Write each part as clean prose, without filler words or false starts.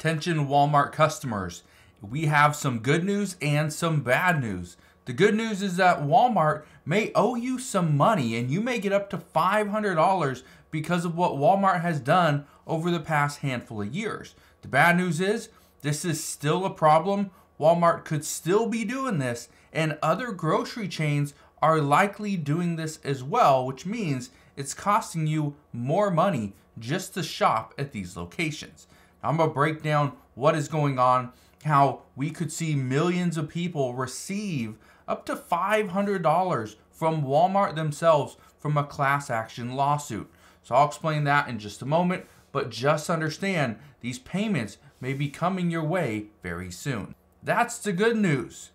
Attention Walmart customers, we have some good news and some bad news. The good news is that Walmart may owe you some money and you may get up to $500 because of what Walmart has done over the past handful of years. The bad news is this is still a problem. Walmart could still be doing this, and other grocery chains are likely doing this as well, which means it's costing you more money just to shop at these locations. I'm going to break down what is going on, how we could see millions of people receive up to $500 from Walmart themselves from a class action lawsuit. So I'll explain that in just a moment, but just understand these payments may be coming your way very soon. That's the good news,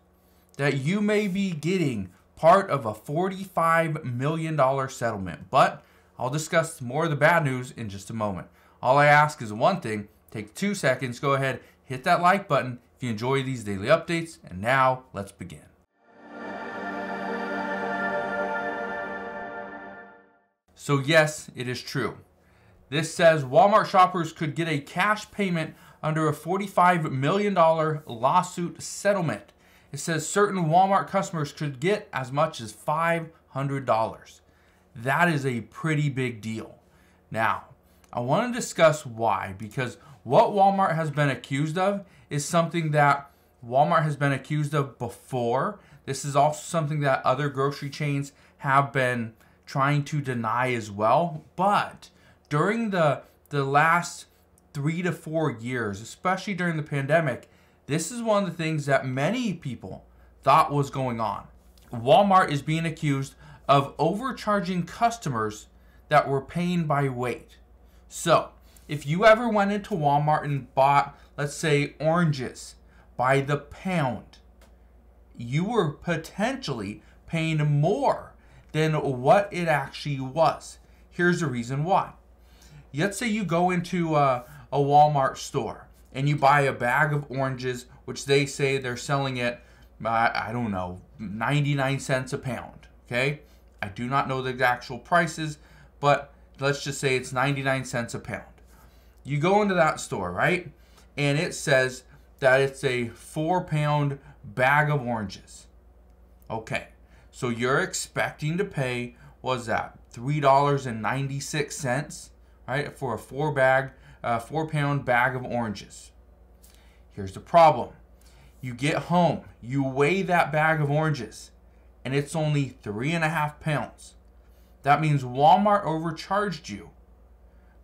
that you may be getting part of a $45 million settlement, but I'll discuss more of the bad news in just a moment. All I ask is one thing. Take 2 seconds, go ahead, hit that like button if you enjoy these daily updates, and now let's begin. So yes, it is true. This says Walmart shoppers could get a cash payment under a $45 million lawsuit settlement. It says certain Walmart customers could get as much as $500. That is a pretty big deal. Now, I want to discuss why, because what Walmart has been accused of is something that Walmart has been accused of before. This is also something that other grocery chains have been trying to deny as well. But during the last 3 to 4 years, especially during the pandemic, this is one of the things that many people thought was going on. Walmart is being accused of overcharging customers that were paying by weight. So, if you ever went into Walmart and bought, let's say, oranges by the pound, you were potentially paying more than what it actually was. Here's the reason why. Let's say you go into a Walmart store and you buy a bag of oranges, which they say they're selling at, I don't know, 99 cents a pound, okay? I do not know the actual prices, but let's just say it's 99 cents a pound. You go into that store, right? And it says that it's a 4-pound bag of oranges. Okay, so you're expecting to pay, what's that, $3.96, right? For a 4-pound bag of oranges. Here's the problem. You get home, you weigh that bag of oranges, and it's only 3.5 pounds. That means Walmart overcharged you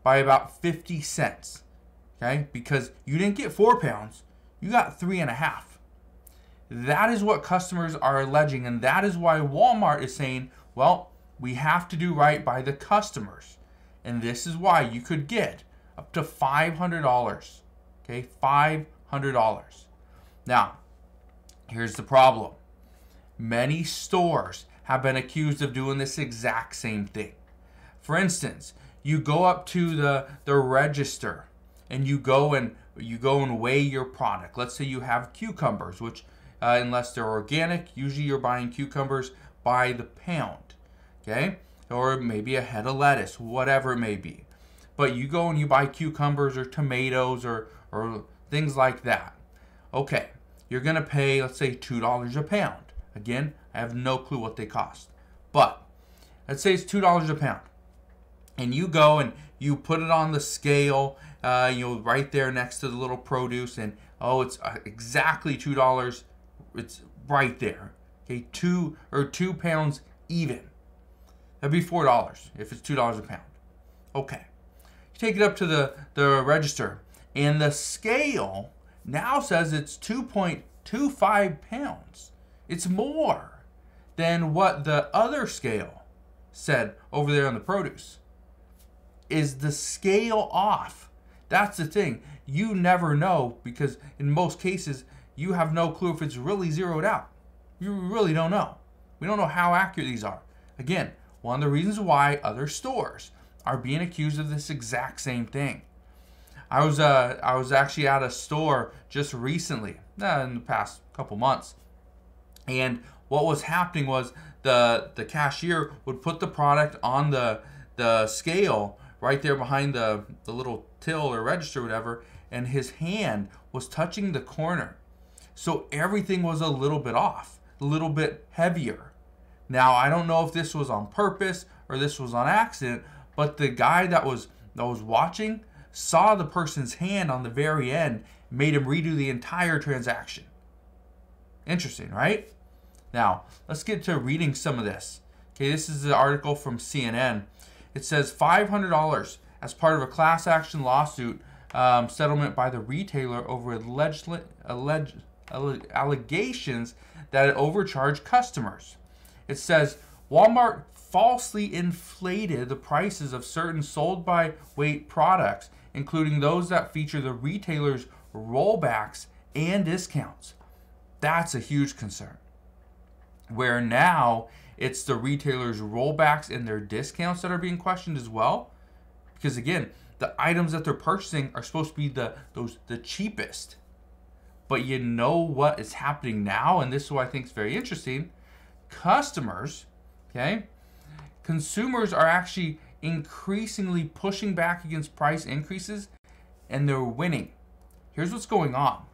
by about 50 cents, okay? Because you didn't get 4 pounds, you got 3.5. That is what customers are alleging, and that is why Walmart is saying, well, we have to do right by the customers. And this is why you could get up to $500, okay? $500. Now, here's the problem. Many stores have been accused of doing this exact same thing. For instance, you go up to the register and you go and weigh your product. Let's say you have cucumbers, which unless they're organic, usually you're buying cucumbers by the pound, okay? Or maybe a head of lettuce, whatever it may be. But you go and you buy cucumbers or tomatoes or things like that. Okay, you're gonna pay, let's say, $2 a pound. Again, I have no clue what they cost. But let's say it's $2 a pound. And you go and you put it on the scale, right there next to the little produce, and oh, it's exactly $2. It's right there. Okay, 2 pounds even. That'd be $4 if it's $2 a pound. Okay. You take it up to the register, and the scale now says it's 2.25 pounds. It's more than what the other scale said over there on the produce. Is the scale off? That's the thing. You never know, because in most cases, you have no clue if it's really zeroed out. You really don't know. We don't know how accurate these are. Again, one of the reasons why other stores are being accused of this exact same thing. I was actually at a store just recently, in the past couple months, and what was happening was the cashier would put the product on the scale right there behind the little till or register or whatever, and his hand was touching the corner. So everything was a little bit off, a little bit heavier. Now, I don't know if this was on purpose or this was on accident, but the guy that was watching saw the person's hand on the very end, made him redo the entire transaction. Interesting, right? Now, let's get to reading some of this. Okay, this is the article from CNN. It says $500 as part of a class action lawsuit settlement by the retailer over allegations that it overcharged customers. It says Walmart falsely inflated the prices of certain sold by weight products, including those that feature the retailer's rollbacks and discounts. That's a huge concern. Where now it's the retailer's rollbacks and their discounts that are being questioned as well. Because again, the items that they're purchasing are supposed to be the cheapest. But you know what is happening now, and this is what I think is very interesting. Customers, okay, consumers are actually increasingly pushing back against price increases, and they're winning. Here's what's going on.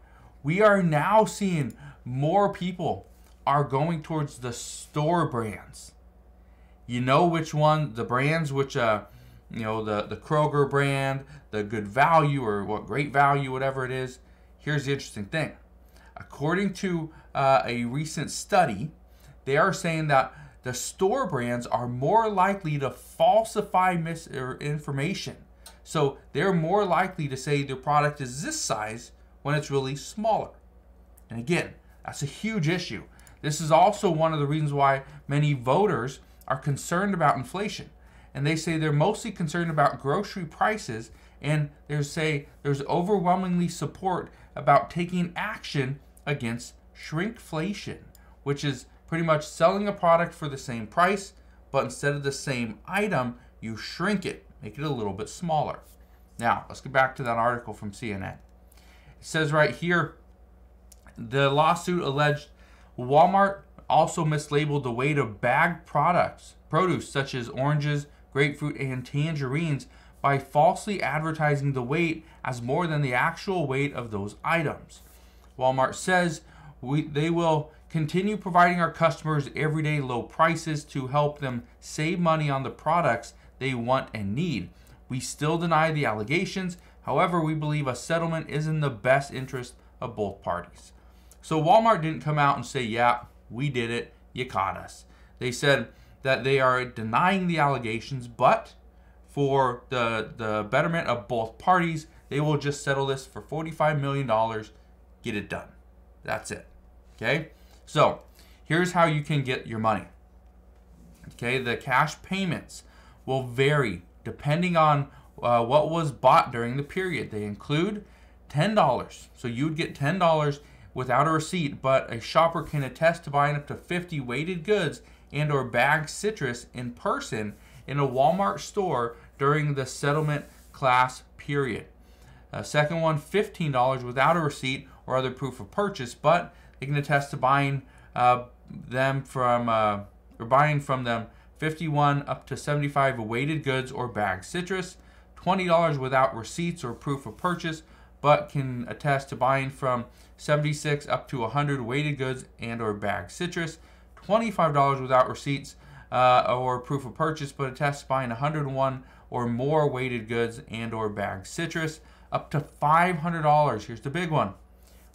We are now seeing more people are going towards the store brands. You know which one, the brands which, the Kroger brand, the Good Value, or what Great Value, whatever it is. Here's the interesting thing. According to a recent study, they are saying that the store brands are more likely to falsify information. So they're more likely to say their product is this size when it's really smaller. And again, that's a huge issue. This is also one of the reasons why many voters are concerned about inflation. And they say they're mostly concerned about grocery prices, and there's overwhelmingly support about taking action against shrinkflation, which is pretty much selling a product for the same price, but instead of the same item, you shrink it, make it a little bit smaller. Now, let's get back to that article from CNN. It says right here, the lawsuit alleged Walmart also mislabeled the weight of bagged produce such as oranges, grapefruit, and tangerines by falsely advertising the weight as more than the actual weight of those items. Walmart says they will continue providing our customers everyday low prices to help them save money on the products they want and need. We still deny the allegations. However, we believe a settlement is in the best interest of both parties. So Walmart didn't come out and say, yeah, we did it, you caught us. They said that they are denying the allegations, but for the betterment of both parties, they will just settle this for $45 million, get it done. That's it, okay? So here's how you can get your money. Okay, the cash payments will vary depending on what was bought during the period. They include $10. So you would get $10 without a receipt, but a shopper can attest to buying up to 50 weighted goods and or bagged citrus in person in a Walmart store during the settlement class period. Second one, $15 without a receipt or other proof of purchase, but they can attest to buying from them 51 up to 75 weighted goods or bagged citrus. $20 without receipts or proof of purchase, but can attest to buying from 76 up to 100 weighted goods and or bagged citrus. $25 without receipts or proof of purchase, but attest to buying 101 or more weighted goods and or bagged citrus. Up to $500, here's the big one,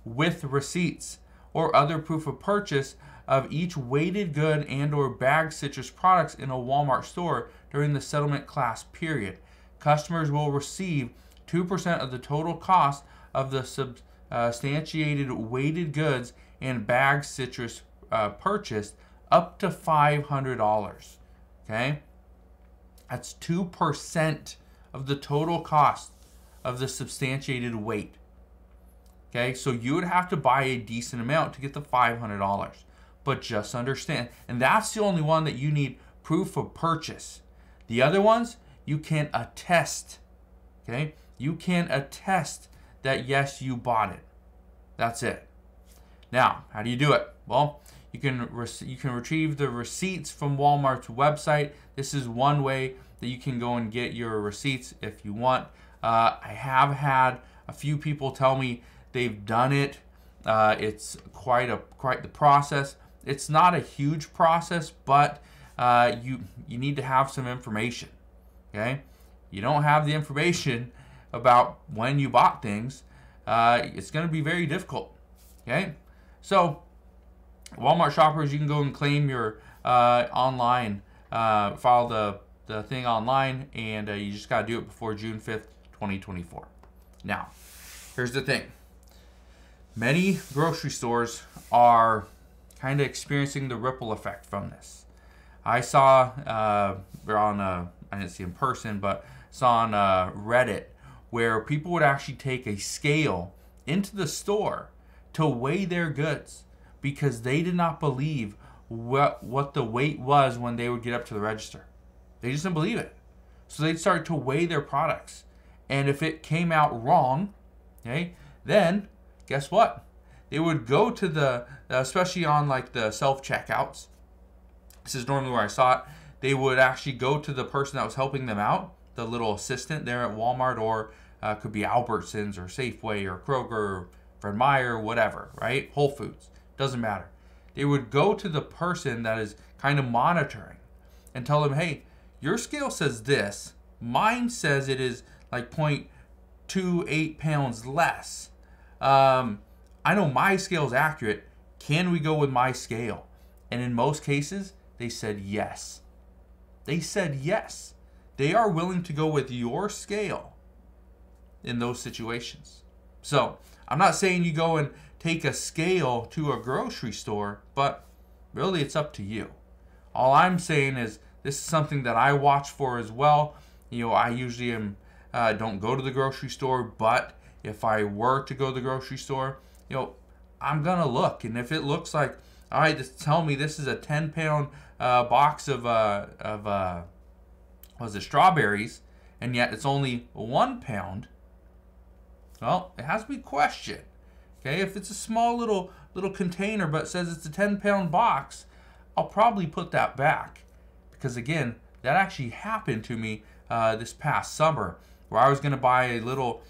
with receipts or other proof of purchase of each weighted good and or bagged citrus products in a Walmart store during the settlement class period. Customers will receive 2% of the total cost of the substantiated weighted goods and bagged citrus purchased up to $500. Okay? That's 2% of the total cost of the substantiated weight. Okay? So you would have to buy a decent amount to get the $500. But just understand, and that's the only one that you need proof of purchase. The other ones, you can attest. Okay? You can attest that yes, you bought it. That's it. Now, how do you do it? Well, you can retrieve the receipts from Walmart's website. This is one way that you can go and get your receipts if you want. I have had A few people tell me they've done it. It's quite the process. It's not a huge process, but you need to have some information. Okay, you don't have the information about when you bought things, it's going to be very difficult. Okay, so Walmart shoppers, you can go and claim your online, file the thing online, and you just got to do it before June 5th, 2024. Now, here's the thing. Many grocery stores are kind of experiencing the ripple effect from this. I saw, I didn't see in person, but saw on Reddit where people would actually take a scale into the store to weigh their goods because they did not believe what the weight was when they would get up to the register. They just didn't believe it. So they'd start to weigh their products. And if it came out wrong, okay, then guess what? They would go to the, especially on like the self-checkouts. This is normally where I saw it. They would actually go to the person that was helping them out, the little assistant there at Walmart, or could be Albertsons or Safeway or Kroger or Fred Meyer, whatever, right? Whole Foods, doesn't matter. They would go to the person that is kind of monitoring and tell them, hey, your scale says this. Mine says it is like 0.28 pounds less. I know my scale is accurate. Can we go with my scale? And in most cases, they said yes. They said yes. They are willing to go with your scale in those situations. So I'm not saying you go and take a scale to a grocery store, but really it's up to you. All I'm saying is this is something that I watch for as well. I usually don't go to the grocery store, but if I were to go to the grocery store, I'm gonna look, and if it looks like, all right, just tell me this is a 10-pound box of strawberries, and yet it's only 1 pound. Well, it has to be questioned. Okay, if it's a small little container but it says it's a 10-pound box, I'll probably put that back, because again, that actually happened to me this past summer, where I was gonna buy a little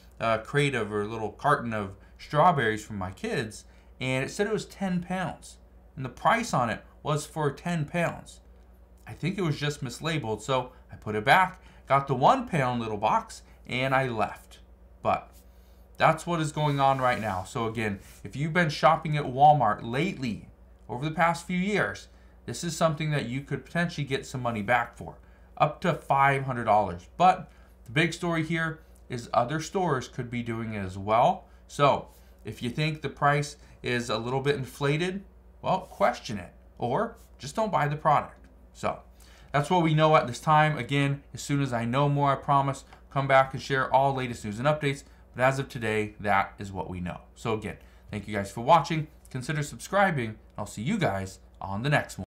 crate of, or a little carton of strawberries for my kids, and it said it was 10 pounds, and the price on it was for 10 pounds. I think it was just mislabeled, so I put it back, got the 1 pound little box, and I left. But that's what is going on right now. So again, if you've been shopping at Walmart lately, over the past few years, this is something that you could potentially get some money back for, up to $500. But the big story here is other stores could be doing it as well. So if you think the price is a little bit inflated, well, question it, or just don't buy the product. So that's what we know at this time. Again, as soon as I know more, I promise, come back and share all latest news and updates. But as of today, that is what we know. So again, thank you guys for watching. Consider subscribing. I'll see you guys on the next one.